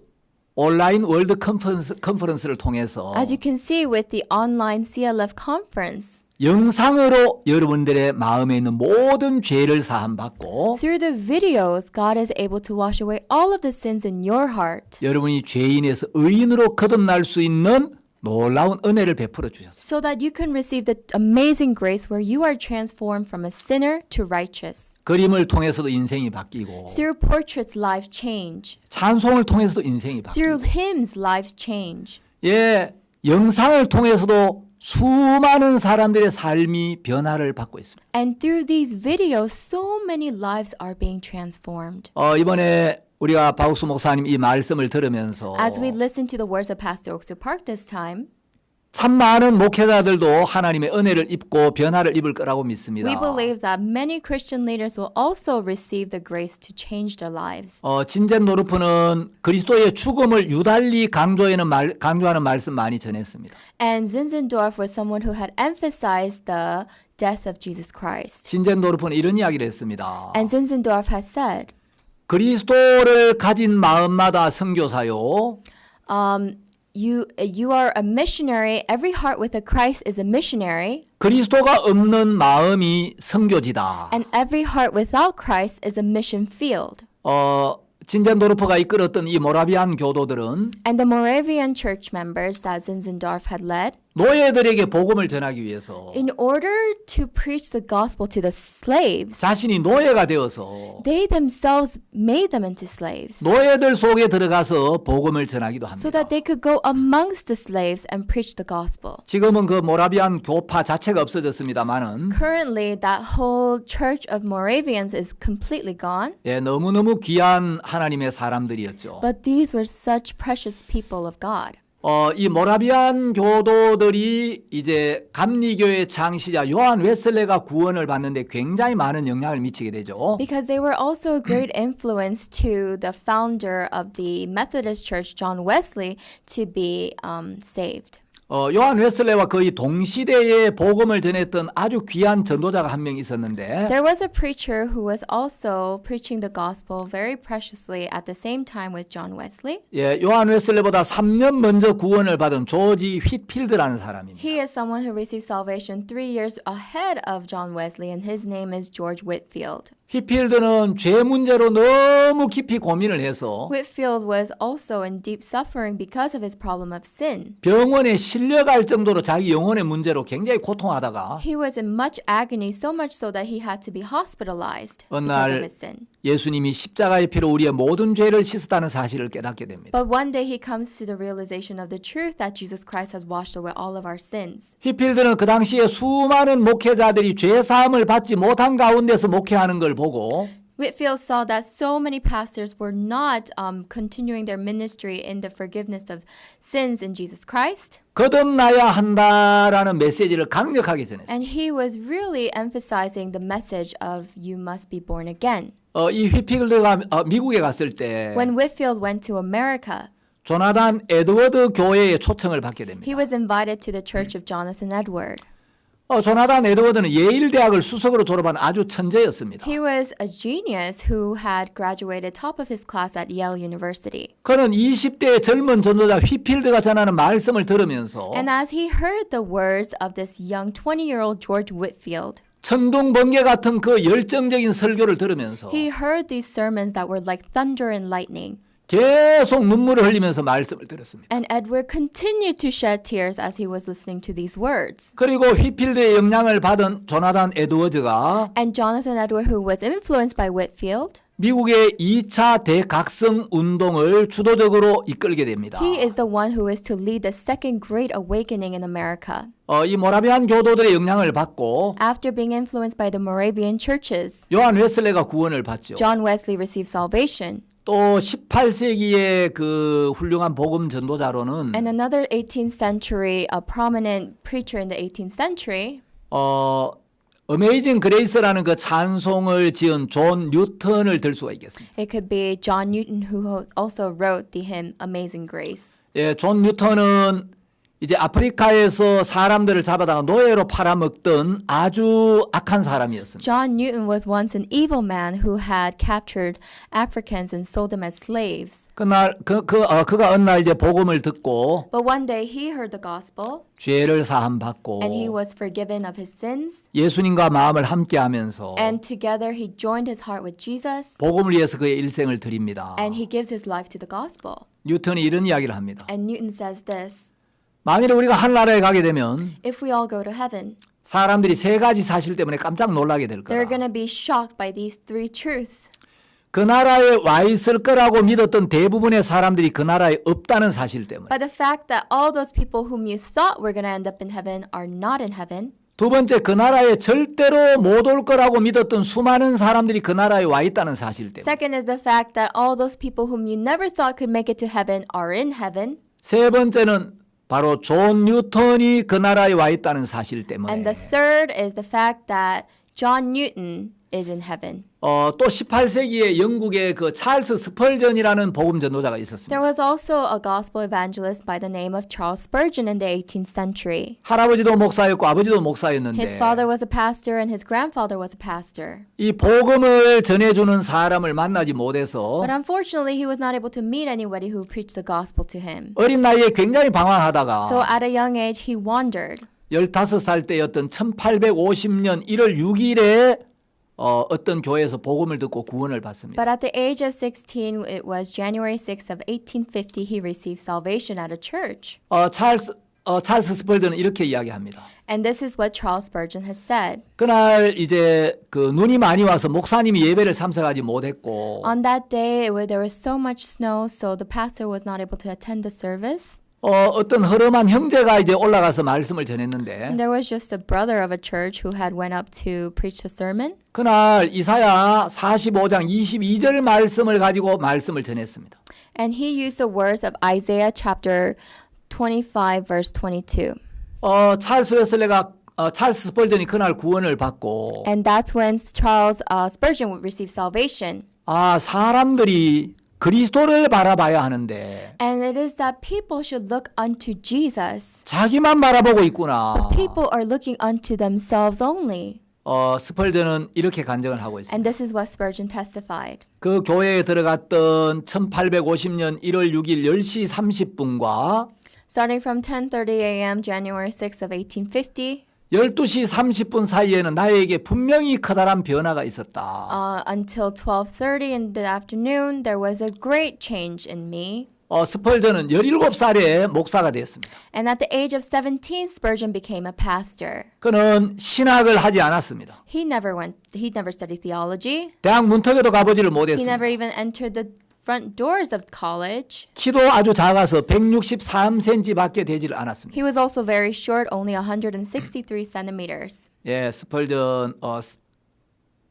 온라인 월드 컨퍼런스를 통해서 as you can see with the online CLF conference, 영상으로 여러분들의 마음에 있는 모든 죄를 사함받고 through the videos, God is able to wash away all of the sins in your heart 여러분이 죄인에서 의인으로 거듭날 수 있는 놀라운 은혜를 베풀어 주셨어요. so that you can receive the amazing grace where you are transformed from a sinner to righteous. 그림을 통해서도 인생이 바뀌고 Through portraits, lives change. 찬송을 통해서도 인생이 Through 바뀌고 hymns, lives change. 예, 영상을 통해서도 수많은 사람들의 삶이 변화를 받고 있습니다. And through these videos, so many lives are being transformed. 이번에 우리가 박옥수 목사님 이 말씀을 들으면서 As we listen to the words of Pastor Oksu Park this time, 참 많은 목회자들도 하나님의 은혜를 입고 변화를 입을 거라고 믿습니다. we believe that many Christian leaders will also receive the grace to change their lives. 진젠 노르프는 그리스도의 죽음을 유달리 강조하는 말씀 많이 전했습니다. And Zinzendorf was someone who had emphasized the death of Jesus Christ. 진젠 노르프는 이런 이야기를 했습니다. And Zinzendorf has said, 그리스도를 가진 마음마다 선교사요. you are a missionary. Every heart with a Christ is a missionary. 그리스도가 없는 마음이 선교지다. And every heart without Christ is a mission field. 진젠 노르프가 이끌었던 이 모라비안 교도들은 And the Moravian church members that Zinzendorf had led, 노예들에게 복음을 전하기 위해서 in order to preach the gospel to the slaves, 자신이 노예가 되어서 they themselves made them into slaves 노예들 속에 들어가서 복음을 전하기도 so 합니다. that they could go amongst the slaves and preach the gospel. 지금은 그 모라비안 교파 자체가 없어졌습니다만은 Currently, that whole church of Moravians is completely gone, 예, 너무너무 귀한 하나님의 사람들이었죠. but these were such precious people of God. 이 모라비안 교도들이 이제 감리교의 창시자 요한 웨슬레가 구원을 받는데 굉장히 많은 영향을 미치게 되죠. Because they were also a great influence to the founder of the Methodist Church, John Wesley, to be saved. 요한 웨슬레와 거의 동시대에 복음을 전했던 아주 귀한 전도자가 한 명 있었는데 There was a preacher who was also preaching the gospel very preciously at the same time with John Wesley. 예, 요한 웨슬레보다 3년 먼저 구원을 받은 조지 휘필드라는 사람입니다. He is someone who received salvation 3 years ahead of John Wesley, and his name is George Whitfield. 휘필드는 죄 문제로 너무 깊이 고민을 해서 Whitfield was also in deep suffering because of his problem of sin. 병원에 실려갈 정도로 자기 영혼의 문제로 굉장히 고통하다가 He was in much agony, so much so that he had to be hospitalized 어느 because of 날 his sin. 예수님이 십자가의 피로 우리의 모든 죄를 씻었다는 사실을 깨닫게 됩니다. But one day he comes to the realization of the truth that Jesus Christ has washed away all of our sins. 휘필드는 그 당시에 수많은 목회자들이 죄 사함을 받지 못한 가운데서 목회하는 걸 보고 Whitfield saw that so many pastors were not continuing their ministry in the forgiveness of sins in Jesus Christ. 거듭나야 한다라는 메시지를 강력하게 전했어요. And he was really emphasizing the message of you must be born again. 이 휘필드가 미국에 갔을 때 When Whitfield went to America, 조나단 에드워드 교회에 초청을 받게 됩니다. he was invited to the church of Jonathan Edward. 조나단 에드워드는 예일 대학을 수석으로 졸업한 아주 천재였습니다. He was a genius who had graduated top of his class at Yale University. 그는 20대의 젊은 전도자 휘필드가 전하는 말씀을 들으면서 And as he heard the words of this young 20-year-old George Whitfield, 천둥 번개 같은 그 열정적인 설교를 들으면서 he heard these sermons that were like thunder and lightning. 계속 눈물을 흘리면서 말씀을 들었습니다. And Edward continued to shed tears as he was listening to these words. 그리고 휘필드의 영향을 받은 조나단 에드워즈가 And Jonathan Edward, who was influenced by Whitfield, 미국의 2차 대각성 운동을 주도적으로 이끌게 됩니다. he is the one who is to lead the second great awakening in America. 이 모라비안 교도들의 영향을 받고 After being influenced by the Moravian churches, 요한 웨슬레가 구원을 받죠. John Wesley received salvation. 또 18세기의 그 훌륭한 복음 전도자로는 And another 18th century, a prominent preacher in the 18th century, 어메이징 그레이스라는 그 찬송을 지은 존 뉴턴을 들 수가 있겠습니다. It could be John Newton, who also wrote the hymn Amazing Grace. 예, 존 뉴턴은 이제 아프리카에서 사람들을 잡아다가 노예로 팔아먹던 아주 악한 사람이었습니다. John Newton was once an evil man who had captured Africans and sold them as slaves. 그가 어느 날 이제 복음을 듣고 But one day he heard the gospel 죄를 사함 받고 and he was forgiven of his sins. 예수님과 마음을 함께하면서 And together he joined his heart with Jesus 복음을 위해서 그의 일생을 드립니다. and he gives his life to the gospel. 뉴턴이 이런 이야기를 합니다. And Newton says this, 만일 우리가 하늘나라에 가게 되면 if we all go to heaven, 사람들이 세 가지 사실 때문에 깜짝 놀라게 될 they're 거다. going to be shocked by these three truths. 그 나라에 와 있을 거라고 믿었던 대부분의 사람들이 그 나라에 없다는 사실 때문에. By the fact that all those people whom you thought were going to end up in heaven are not in heaven. 두 번째, 그 나라에 절대로 못 올 거라고 믿었던 수많은 사람들이 그 나라에 와 있다는 사실 때문에. Second is the fact that all those people whom you never thought could make it to heaven are in heaven. 세 번째는 바로 존 뉴턴이 그 나라에 와 있다는 사실 때문에. And the third is the fact that John Newton is in heaven. 또 18세기에 영국의 그 찰스 스펄전이라는 복음 전도자가 있었습니다. There was also a gospel evangelist by the name of Charles Spurgeon in the 18th century. 할아버지도 목사였고 아버지도 His 목사였는데 father was a pastor and his grandfather was a pastor. 이 복음을 전해주는 사람을 만나지 못해서 But unfortunately, he was not able to meet anybody who preached the gospel to him. 어린 나이에 굉장히 방황하다가 So at a young age, he wandered. 15살 때였던 1850년 1월 6일에 어떤 교회에서 복음을 듣고 구원을 받습니다. But at the age of 16, it was January 6th of 1850, he received salvation at a church. 찰스 스펄전은 이렇게 이야기합니다. And this is what Charles Spurgeon has said. 그날 이제 그 눈이 많이 와서 목사님이 예배를 참석하지 못했고 On that day, there was so much snow, so the pastor was not able to attend the service. 어떤 허름한 형제가 이제 올라가서 말씀을 전했는데 And there was just a brother of a church who had went up to preach the sermon. 그날 이사야 45장 22절 말씀을 가지고 말씀을 전했습니다. And he used the words of Isaiah chapter 25, verse 22. 찰스 스펄전이 그날 구원을 받고 And that's when Charles Spurgeon would receive salvation. 사람들이 그리스도를 바라봐야 하는데 And it is that people should look unto Jesus. 자기만 바라보고 있구나. But people are looking unto themselves only. 스펄전은 이렇게 간증을 하고 있습니다. And this is what Spurgeon testified. 그 교회에 들어갔던 1850년 1월 6일 10시 30분과 Starting from 10:30 a.m. January 6th of 1850 12시 30분 사이에는 나에게 분명히 커다란 변화가 있었다. until 12:30 in the afternoon, there was a great change in me. 스펄전은 17살에 목사가 되었습니다. And at the age of 17, Spurgeon became a pastor. 그는 신학을 하지 않았습니다. He never studied theology. 대학 문턱에도 가보지를 He 못했습니다. never even entered the front doors of college. 키도 아주 작아서 163cm밖에 되지를 않았습니다. He was also very short, only 163 centimeters. 예, 스펄전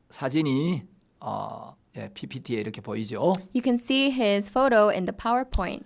사진이 PPT에 이렇게 보이죠. You can see his photo in the PowerPoint.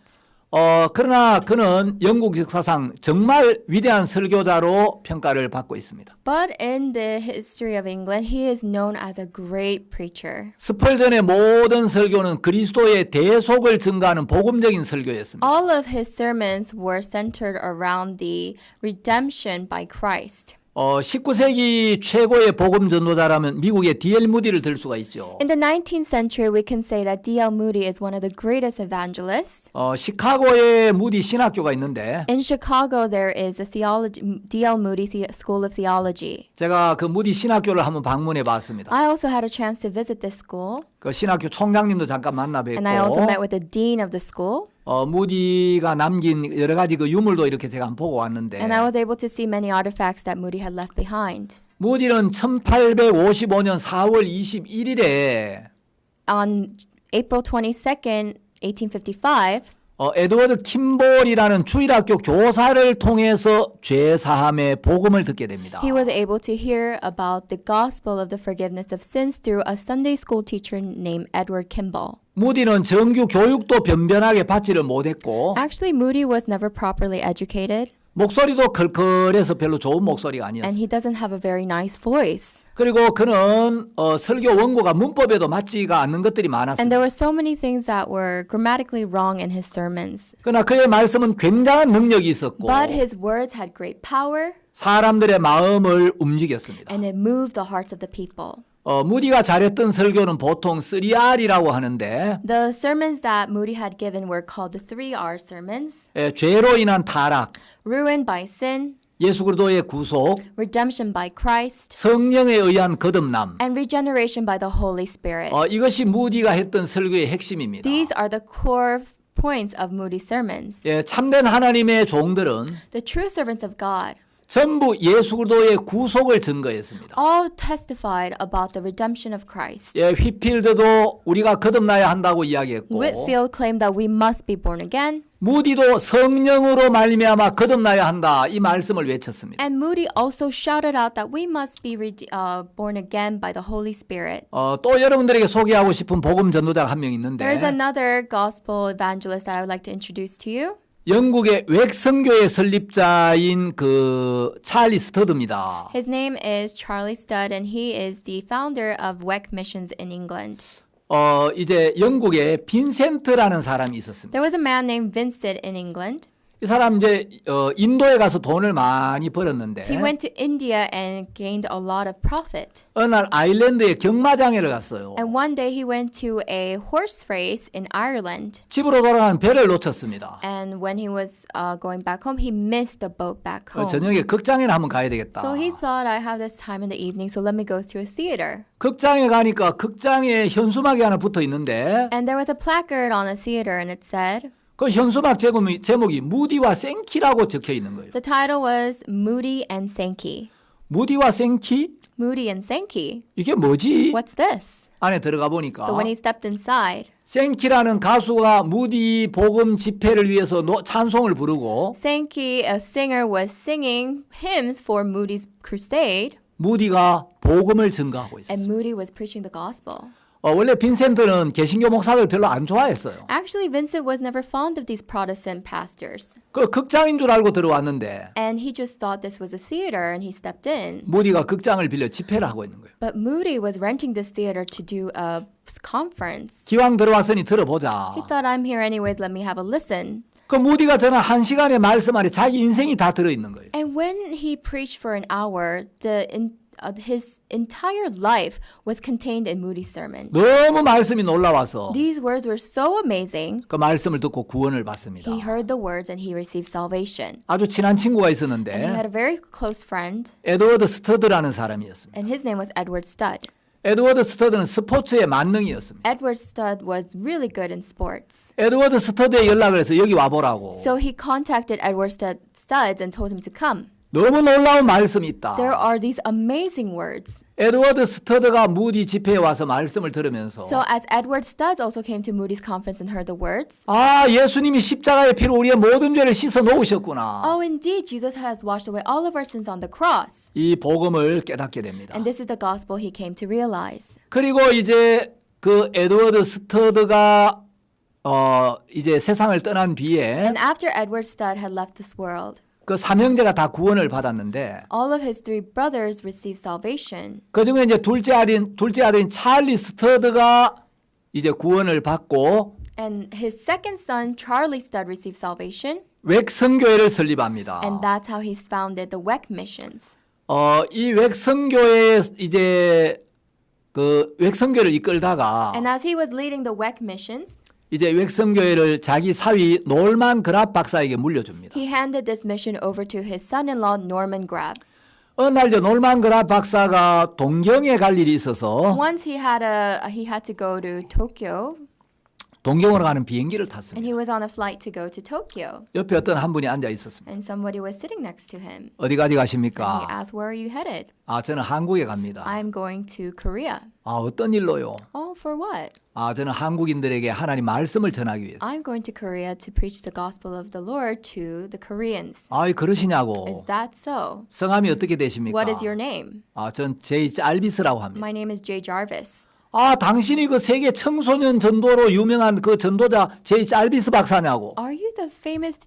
그러나 그는 영국 역사상 정말 위대한 설교자로 평가를 받고 있습니다. But in the history of England, he is known as a great preacher. 스펄전의 모든 설교는 그리스도의 대속을 증가하는 복음적인 설교였습니다. All of his sermons were centered around the redemption by Christ. 19세기 최고의 복음 전도자라면 미국의 D.L. 무디를 들 수가 있죠. In the 19th century, we can say that D.L. Moody is one of the greatest evangelists. 시카고에 무디 신학교가 있는데 In Chicago, there is a D.L. Moody School of Theology. 제가 그 무디 신학교를 한번 방문해 봤습니다. I also had a chance to visit this school. 그 신학교 총장님도 잠깐 만나 뵙고 And I also met with the dean of the school. 무디가 남긴 여러 가지 그 유물도 이렇게 제가 한번 보고 왔는데 And I was able to see many artifacts that Moody had left behind. 무디는 1855년 4월 21일에 On April 22nd, 1855, 에드워드 킴볼이라는 주일학교 교사를 통해서 죄사함의 복음을 듣게 됩니다. he was able to hear about the gospel of the forgiveness of sins through a Sunday school teacher named Edward Kimball. 무디는 정규 교육도 변변하게 받지를 못했고 Actually, Moody was never properly educated. 목소리도 컬컬해서 별로 좋은 목소리가 and 아니었어요. he doesn't have a very nice voice. 그리고 그는 설교 원고가 문법에도 맞지가 않는 것들이 And 많았습니다. there were so many things that were grammatically wrong in his sermons. 그러나 그의 말씀은 굉장한 능력이 있었고 But his words had great power 사람들의 마음을 움직였습니다. and it moved the hearts of the people. 무디가 잘했던 설교는 보통 3R이라고 하는데 The sermons that Moody had given were called the 3R sermons: 죄로 인한 타락, ruin by sin, 예수 그리스도의 구속, redemption by Christ, 성령에 의한 거듭남. and regeneration by the Holy Spirit. 이것이 무디가 했던 설교의 핵심입니다. These are the core points of Moody's sermons. 참된 하나님의 종들은 The true servants of God 전부 예수 그리스도의 구속을 증거했습니다. all testified about the redemption of Christ. 휘필드도 우리가 거듭나야 한다고 이야기했고 Whitfield claimed that we must be born again, 무디도 성령으로 말미암아 거듭나야 한다 이 말씀을 외쳤습니다. and Moody also shouted out that we must be born again by the Holy Spirit. 또 여러분들에게 소개하고 싶은 복음 전도자가 한 명 있는데 There's another gospel evangelist that I would like to introduce to you. 영국의 웩성교의 설립자인 그 찰리 스터드입니다. His name is Charlie Studd, and he is the founder of WEC Missions in England. 이제 영국에 빈센트라는 사람이 있었습니다. There was a man named Vincent in England. 이 사람 이제 인도에 가서 돈을 많이 벌었는데 He went to India and gained a lot of profit. 어느 날 아일랜드에 경마장에를 갔어요. And one day he went to a horse race in Ireland. 집으로 돌아가는 배를 놓쳤습니다. And when he was going back home, he missed the boat back home. 저녁에 극장에 한번 가야 되겠다. So he thought, I have this time in the evening, so let me go to a theater. 극장에 가니까 극장에 현수막이 하나 붙어 있는데 And there was a placard on the theater, and it said, 그 현수막 제목이 무디와 생키라고 적혀 있는 거예요. the title was Moody and Sankey. 무디와 생키? Moody and Sankey. 이게 뭐지? What's this? 안에 들어가 보니까 So when he stepped inside, 생키라는 가수가 무디 복음 집회를 위해서 찬송을 부르고 Sankey, a singer, was singing hymns for Moody's crusade, 무디가 복음을 증거하고 있었어요. and Moody was preaching the gospel. 원래 빈센트는 개신교 목사들 별로 안 좋아했어요. Actually, Vincent was never fond of these Protestant pastors, 그 극장인 줄 알고 들어왔는데 and he just thought this was a theater, and he stepped in. 무디가 극장을 빌려 집회를 하고 있는 거예요. But Moody was renting this theater to do a conference. 기왕 들어왔으니 들어보자. He thought, I'm here anyways, let me have a listen. 그 무디가 저는 1시간의 말씀 안에 자기 인생이 다 들어있는 거예요. And when he preached for an hour, his entire life was contained in Moody's sermon. 너무 말씀이 놀라워서 These words were so amazing. 그 말씀을 듣고 구원을 받습니다. He heard the words and he received salvation. 아주 친한 친구가 And he 있었는데 had a very close friend, 에드워드 스터드라는 사람이었습니다. and his name was Edward Studd. 에드워드 스터드는 스포츠의 만능이었습니다. Edward Studd was really good in sports. 에드워드 스터드에 연락을 해서 여기 와보라고. So he contacted Edward Studd and told him to come. 너무 놀라운 말씀이 있다. There are these amazing words. 에드워드 스터드가 무디 집회에 와서 말씀을 들으면서 So as Edward Studd also came to Moody's conference and heard the words, 예수님이 십자가의 피로 우리의 모든 죄를 씻어 놓으셨구나. oh, indeed, Jesus has washed away all of our sins on the cross. 이 복음을 깨닫게 됩니다. And this is the gospel he came to realize. 그리고 이제 그 에드워드 스터드가 이제 세상을 떠난 뒤에 And after Edward Studd had left this world, 그 삼형제가 다 구원을 받았는데 all of his three brothers received salvation. 그중에 이제 둘째 아들인 찰리 스터드가 이제 구원을 받고 And his second son, Charlie Studd, received salvation. 웩성교회를 설립합니다. And that's how he founded the WEC Missions. 이 웩성교회 이제 그 웩성교회를 이끌다가 And as he was leading the WEC Missions, 이제 웩성교회를 자기 사위 놀만 그랍 박사에게 물려줍니다. he handed this mission over to his son-in-law, Norman Grab. 어느 날 이제 놀만 그랍 박사가 동경에 갈 일이 있어서 Once he had to go to Tokyo, 동경으로 가는 비행기를 and 탔습니다. he was on a flight to go to Tokyo. 옆에 어떤 한 분이 앉아 있었습니다. And somebody was sitting next to him. 어디까지 And he 가십니까? asked, where are you headed? 저는 한국에 갑니다. I'm going to Korea. 어떤 일로요? Oh, for what? 저는 한국인들에게 하나님 말씀을 전하기 위해서. I'm going to Korea to preach the gospel of the Lord to the Koreans. 그러시냐고. Is that so? 성함이 어떻게 되십니까? What is your name? 전 제이 알비스라고 합니다. My name is Jay Jarvis. 아, 당신이 그 세계 청소년 전도로 유명한 그 전도자 제이 짤비스 박사냐고. Are you the famous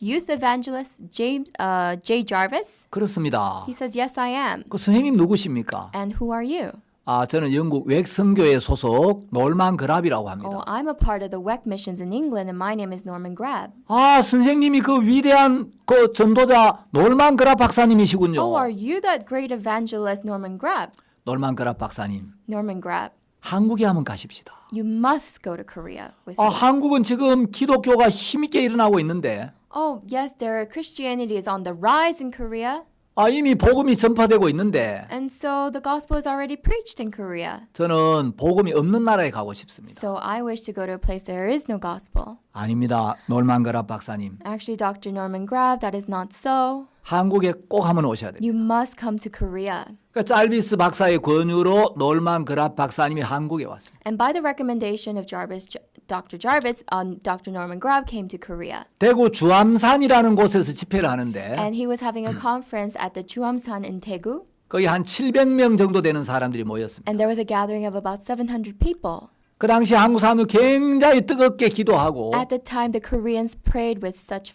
youth evangelist Jay Jarvis? 그렇습니다. He says, yes, I am. 그 선생님 누구십니까? And who are you? 아, 저는 영국 웩성교회 소속 놀만 그랍이라고 합니다. Oh, I'm a part of the WEC missions in England, and my name is Norman Grab. 아, 선생님이 그 위대한 그 전도자 놀만 그랍 박사님이시군요. Oh, are you that great evangelist Norman Grab? 놀만 그랍 박사님, Norman Grab, 한국에 한번 가십시다. you must go to Korea with 아, me. 한국은 지금 기독교가 힘있게 일어나고 있는데 Oh, yes, Christianity is on the rise in Korea, 아, 이미 복음이 전파되고 있는데 and so the gospel is already preached in Korea. 저는 복음이 없는 나라에 가고 싶습니다. So I wish to go to a place there is no gospel. 아닙니다. 놀만 그랍 박사님. Actually, Dr. Norman Grab, that is not so. 한국에 꼭 한번 오셔야 됩니다. You must come to Korea. 그러니까 짤비스 박사의 권유로 놀만 그랍 박사님이 한국에 왔습니다. And by the recommendation of Dr. Jarvis, Dr. Norman Grab came to Korea. 대구 주암산이라는 곳에서 집회를 하는데 And he was having a conference at the Juamsan in Daegu. 거기 한 700명 정도 되는 사람들이 모였습니다. And there was a gathering of about 700 people. 그 당시 한국 사람들 굉장히 뜨겁게 기도하고 At the time, the Koreans prayed with such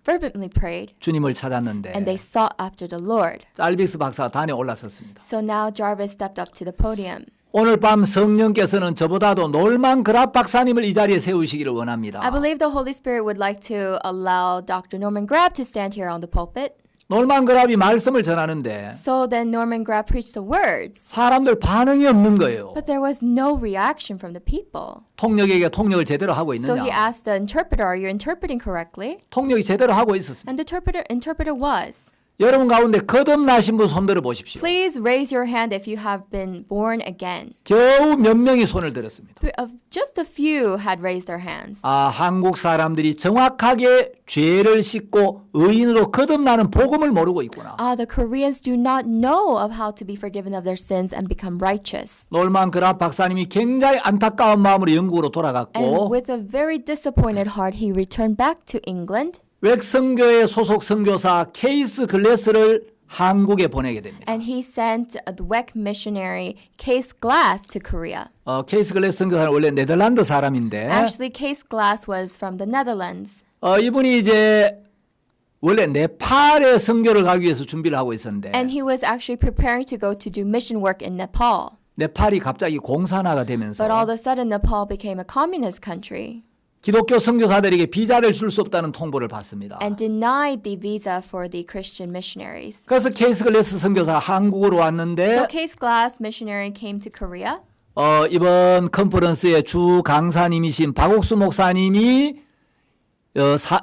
fervently prayed, 주님을 and 찾았는데 they sought after the Lord. 짤비스 박사가 단에 올라섰습니다. So now Jarvis stepped up to the podium. 오늘 밤 성령께서는 저보다도 놀만 그랍 박사님을 이 자리에 세우시기를 원합니다. I believe the Holy Spirit would like to allow Dr. Norman Grab to stand here on the pulpit. 놀만 그랍이 말씀을 전하는데 So then Norman Grab preached the words, 사람들 반응이 없는 거예요. but there was no reaction from the people. 통역에게 통역을 제대로 하고 So he 있느냐? asked the interpreter, are you interpreting correctly? 통역이 제대로 하고 있었습니다. And the interpreter was. 여러분 가운데 거듭나신 분 손들어 보십시오. Please raise your hand if you have been born again. 겨우 몇 명이 손을 들었습니다. Just a few had raised their hands. 아, 한국 사람들이 정확하게 죄를 씻고 의인으로 거듭나는 복음을 모르고 있구나. The Koreans do not know of how to be forgiven of their sins and become righteous. 놀만 그랍 박사님이 굉장히 안타까운 마음으로 영국으로 And 돌아갔고 with a very disappointed heart, he returned back to England. 웩성교회 소속 선교사 케이스 글래스를 한국에 보내게 됩니다. And he sent the WEC missionary Case Glass to Korea. 케이스 글래스 선교사는 원래 네덜란드 사람인데 Actually, Case Glass was from the Netherlands. 이분이 이제 원래 네팔에 선교를 가기 위해서 준비를 하고 있었는데 And he was actually preparing to go to do mission work in Nepal. 네팔이 갑자기 공산화가 되면서 But all of a sudden, Nepal became a communist country 기독교 선교사들에게 비자를 줄 수 없다는 통보를 받습니다. and denied the visa for the Christian missionaries. 그래서 케이스 글래스 선교사가 한국으로 So 왔는데 Case Glass missionary came to Korea. 이번 컨퍼런스의 주 강사님이신 박옥수 목사님이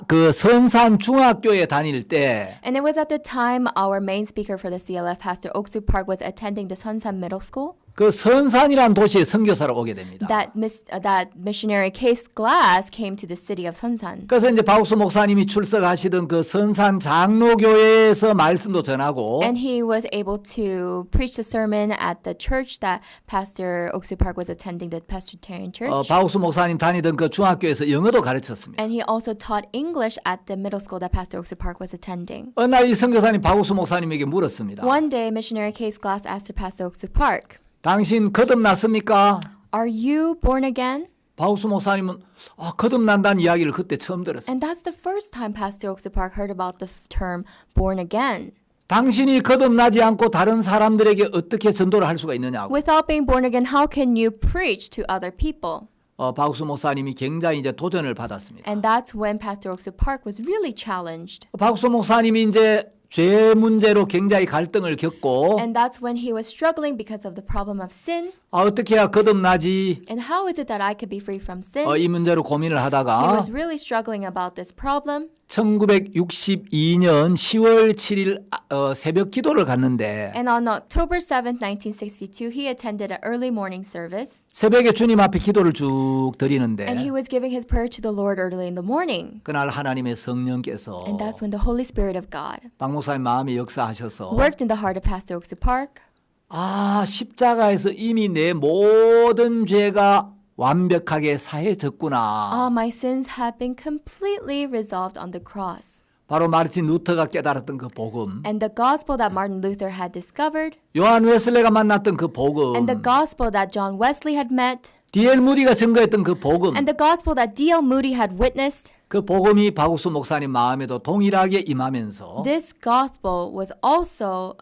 그 선산 중학교에 다닐 때 And it was at the time our main speaker for the CLF, Pastor Oksu Park, was attending the Sunsan Middle School. 그 선산이라는 도시에 선교사로 오게 됩니다. That missionary Case Glass came to the city of Sunsan. 그래서 이제 박옥수 목사님이 출석하시던 그 선산 장로교회에서 말씀도 전하고 And he was able to preach the sermon at the church that Pastor Oksu Park was attending, the Presbyterian Church. 박옥수 목사님 다니던 그 중학교에서 영어도 가르쳤습니다. And he also taught English at the middle school that Pastor Oksu Park was attending. 어느 날 이 선교사님 박옥수 목사님에게 물었습니다. One day, missionary Case Glass asked to Pastor Oksu Park, 당신 거듭났습니까? are you born again? 박옥수 목사님은 거듭난다는 이야기를 그때 처음 들었어요. And that's the first time Pastor Oksu Park heard about the term born again. 당신이 거듭나지 않고 다른 사람들에게 어떻게 전도를 할 수가 있느냐고. Without being born again, how can you preach to other people? 박옥수 목사님이 굉장히 이제 도전을 받았습니다. And that's when Pastor Oksu Park was really challenged. 박옥수 목사님이 이제 죄 문제로 굉장히 갈등을 겪고 And that's when he was struggling because of the problem of sin. 어떻게 해야 거듭나지 And how is it that I could be free from sin? 이 문제로 고민을 He 하다가 was really struggling about this problem. 1962년 10월 7일 새벽 기도를 갔는데 And on October 7th, 1962, he attended an early morning service. 새벽에 주님 앞에 기도를 쭉 드리는데 And he was giving his prayer to the Lord early in the morning. 그날 하나님의 성령께서 And that's when the Holy Spirit of God 박 목사님 마음에 역사하셔서 worked in the heart of Pastor Oksu Park. 십자가에서 이미 내 모든 죄가 완벽하게 사해졌구나. My sins have been completely resolved on the cross. 바로 마르틴 루터가 깨달았던 그 복음, and the gospel that Martin Luther had discovered, 요한 웨슬레가 만났던 그 복음, and the gospel that John Wesley had met, D.L. 무디가 증거했던 그 복음, and the gospel that D.L. Moody had witnessed, 그 복음이 박옥수 목사님 마음에도 동일하게 임하면서 this gospel was also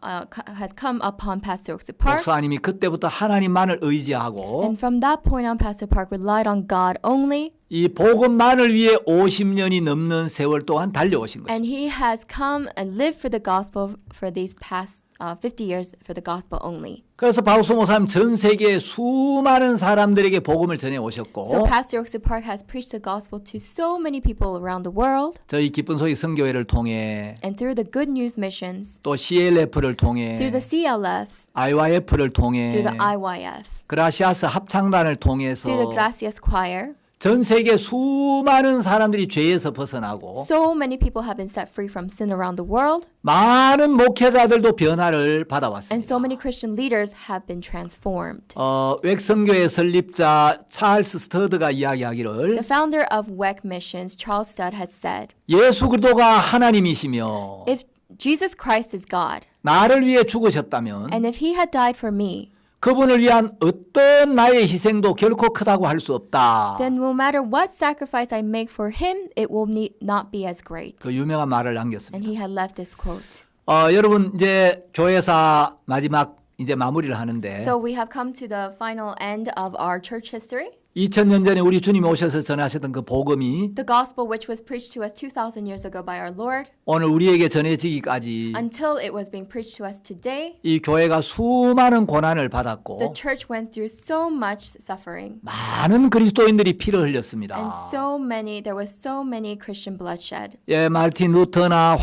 had come upon Pastor Oxy Park. 목사님이 그때부터 하나님만을 의지하고 And from that point on, Pastor Park relied on God only, 이 복음만을 위해 50년이 넘는 세월 동안 달려오신 and 것입니다. he has come and lived for the gospel for these past 50 years for the gospel only. 그래서 박옥수 목사님 전 세계 수많은 사람들에게 복음을 전해 So 오셨고 Pastor Oxy Park has preached the gospel to so many people around the world, 저희 기쁜 소식 선교회를 통해 and through the Good News missions, 또 CLF를 통해 through the CLF, IYF를 통해 through the IYF, 그라시아스 합창단을 통해서 through the Gracias Choir, 전 세계 수많은 사람들이 죄에서 벗어나고 so many people have been set free from sin around the world, 많은 목회자들도 변화를 and 받아왔습니다. so many Christian leaders have been transformed. 웩성교회 설립자 찰스 스터드가 The 이야기하기를 founder of WEC Missions, Charles Studd, had said, 예수 그리스도가 하나님이시며 if Jesus Christ is God, 나를 위해 죽으셨다면 and if he had died for me, 그분을 위한 어떤 나의 희생도 결코 크다고 할 수 없다. then no matter what sacrifice I make for him, it will not be as great. 그 유명한 말을 And 남겼습니다. he had left this quote. 여러분 이제 교회사 마지막 이제 마무리를 하는데 So we have come to the final end of our church history. 2000년 전에 우리 주님이 오셔서 전하셨던 그 복음이 The gospel which was preached to us 2,000 years ago by our Lord, 오늘 우리에게 전해지기까지 until it was being preached to us today, 이 교회가 수많은 고난을 the 받았고 church went through so much suffering. 많은 그리스도인들이 피를 And 흘렸습니다. there was so many Christian bloodshed. 예, 마르틴 루터나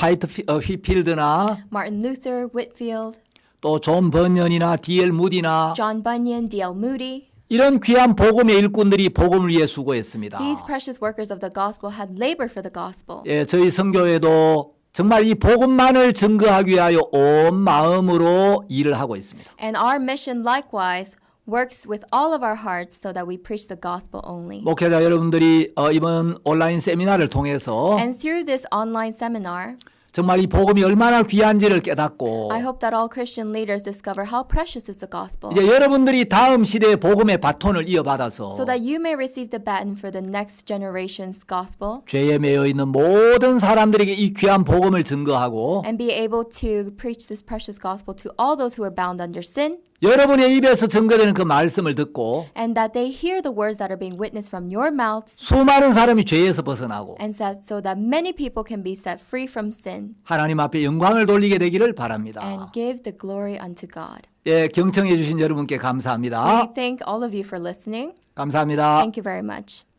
휘필드나 Martin Luther, Whitfield, 또 존 번연이나 D.L. 무디나 John Bunyan, D.L. Moody. 이런 귀한 복음의 일꾼들이 복음을 위해 수고했습니다. These precious workers of the gospel had labored for the gospel. 예, 저희 선교회도 정말 이 복음만을 증거하기 위하여 온 마음으로 일을 하고 있습니다. And our mission likewise works with all of our hearts so that we preach the gospel only. 목회자 여러분들이 이번 온라인 세미나를 통해서 And through this online seminar, 정말 이 복음이 얼마나 귀한지를 깨닫고 I hope that all Christian leaders discover how precious is the gospel, 이제 여러분들이 다음 시대의 복음의 바톤을 이어받아서 so that you may receive the baton for the next generation's gospel 죄에 매여 있는 모든 사람들에게 이 귀한 복음을 증거하고 and be able to preach this precious gospel to all those who are bound under sin, 여러분의 입에서 증거되는 그 말씀을 듣고 and that they hear the words that are being witnessed from your mouths, 수많은 사람이 죄에서 벗어나고 and so that many people can be set free from sin 하나님 앞에 영광을 돌리게 되기를 바랍니다. and give the glory unto God. 예, 경청해 주신 여러분께 We 감사합니다. thank all of you for listening. 감사합니다. Thank you very much.